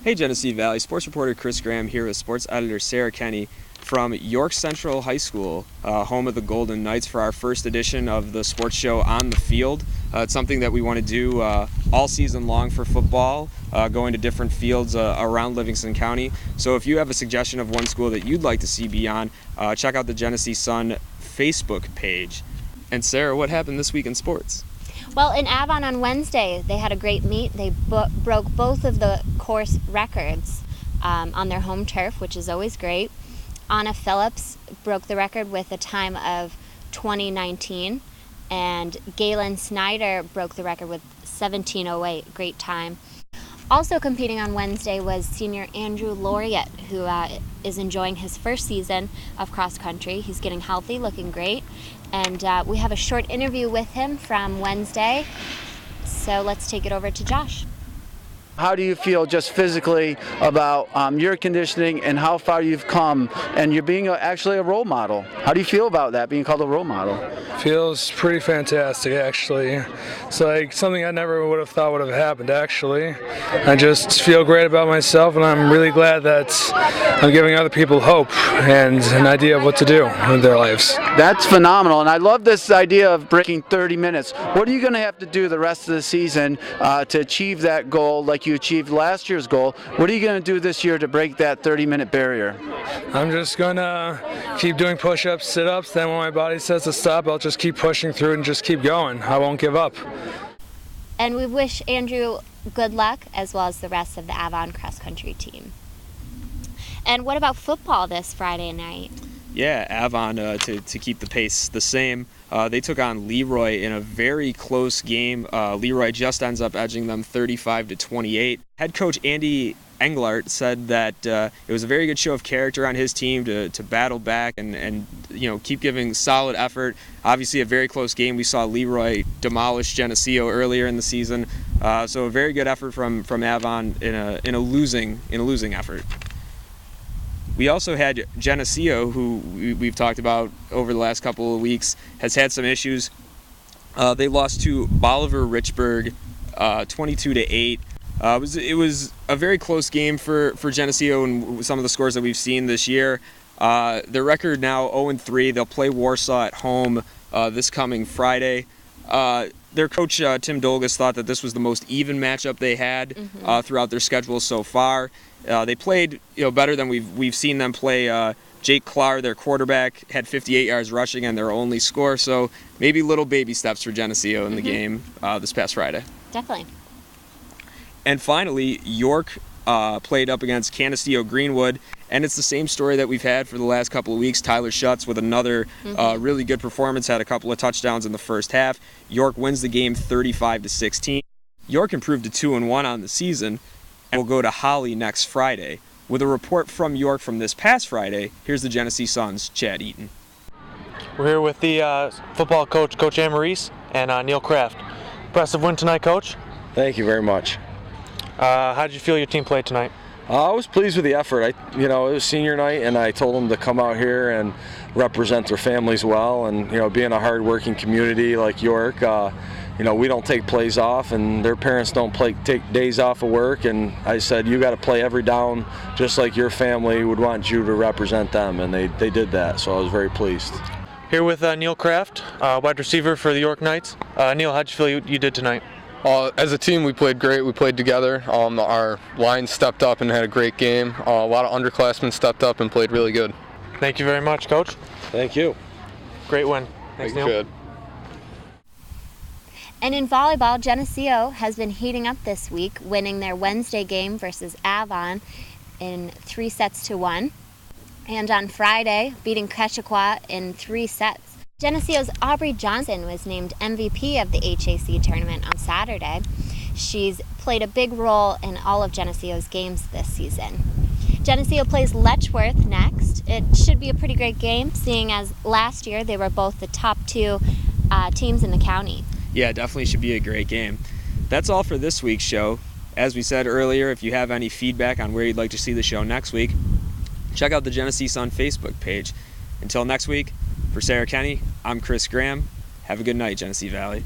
Hey Genesee Valley, sports reporter Chris Graham here with sports editor Sarah Kenny from York Central High School, home of the Golden Knights, for our first edition of the sports show On the Field. It's something that we want to do all season long for football, going to different fields around Livingston County. So if you have a suggestion of one school that you'd like to see be on, check out the Genesee Sun Facebook page. And Sarah, what happened this week in sports? Well, in Avon on Wednesday, they had a great meet. They broke both of the course records on their home turf, which is always great. Anna Phillips broke the record with a time of 20:19, and Galen Snyder broke the record with 17:08. Great time. Also competing on Wednesday was senior Andrew Laureate, who is enjoying his first season of cross country. He's getting healthy, looking great. And we have a short interview with him from Wednesday. So let's take it over to Josh. How do you feel just physically about your conditioning and how far you've come, and you're being actually a role model? How do you feel about that, being called a role model? Feels pretty fantastic, actually. It's like something I never would have thought would have happened, actually. I just feel great about myself, and I'm really glad that I'm giving other people hope and an idea of what to do with their lives. That's phenomenal, and I love this idea of breaking 30 minutes. What are you going to have to do the rest of the season to achieve that goal, like you achieved last year's goal? What are you going to do this year to break that 30-minute barrier? I'm just going to keep doing push-ups, sit-ups, then when my body says to stop, I'll just keep pushing through and just keep going. I won't give up. And we wish Andrew good luck, as well as the rest of the Avon cross-country team. And what about football this Friday night? Yeah, Avon, to keep the pace the same, they took on Leroy in a very close game. Leroy just ends up edging them 35-28. Head coach Andy Englert said that it was a very good show of character on his team to battle back and keep giving solid effort. Obviously a very close game. We saw Leroy demolish Geneseo earlier in the season, so a very good effort from Avon in a losing effort. We also had Geneseo, who we've talked about over the last couple of weeks, has had some issues. They lost to Bolivar Richburg 22-8. It was a very close game for Geneseo and some of the scores that we've seen this year. Their record now 0-3. They'll play Warsaw at home this coming Friday. Their coach, Tim Dolgus, thought that this was the most even matchup they had throughout their schedule so far. They played better than we've seen them play. Jake Clark, their quarterback, had 58 yards rushing and their only score, so maybe little baby steps for Geneseo in the game this past Friday. Definitely. And finally, York played up against Canisteo Greenwood, and it's the same story that we've had for the last couple of weeks. Tyler Schutz with another really good performance, had a couple of touchdowns in the first half. York wins the game 35-16. York improved to 2-1 on the season and will go to Holly next Friday. With a report from York from this past Friday, here's the Genesee Sun's Chad Eaton. We're here with the football coach, Coach Ann Maurice, and Neil Kraft. Impressive win tonight, Coach. Thank you very much. How did you feel your team played tonight? I was pleased with the effort. It was senior night, and I told them to come out here and represent their families well. And being a hard-working community like York, we don't take plays off, and their parents don't take days off of work. And I said, you got to play every down, just like your family would want you to represent them, and they did that. So I was very pleased. Here with Neil Kraft, wide receiver for the York Knights. Neil, how'd you feel you did tonight? As a team, we played great. We played together. Our line stepped up and had a great game. A lot of underclassmen stepped up and played really good. Thank you very much, Coach. Thank you. Great win. Thanks, Neil. Good. And in volleyball, Geneseo has been heating up this week, winning their Wednesday game versus Avon in 3-1. And on Friday, beating Keshequa in 3 sets. Geneseo's Aubrey Johnson was named MVP of the HAC tournament on Saturday. She's played a big role in all of Geneseo's games this season. Geneseo plays Letchworth next. It should be a pretty great game, seeing as last year they were both the top 2 teams in the county. Yeah, definitely should be a great game. That's all for this week's show. As we said earlier, if you have any feedback on where you'd like to see the show next week, check out the Genesee Sun Facebook page. Until next week, for Sarah Kenny, I'm Chris Graham. Have a good night, Genesee Valley.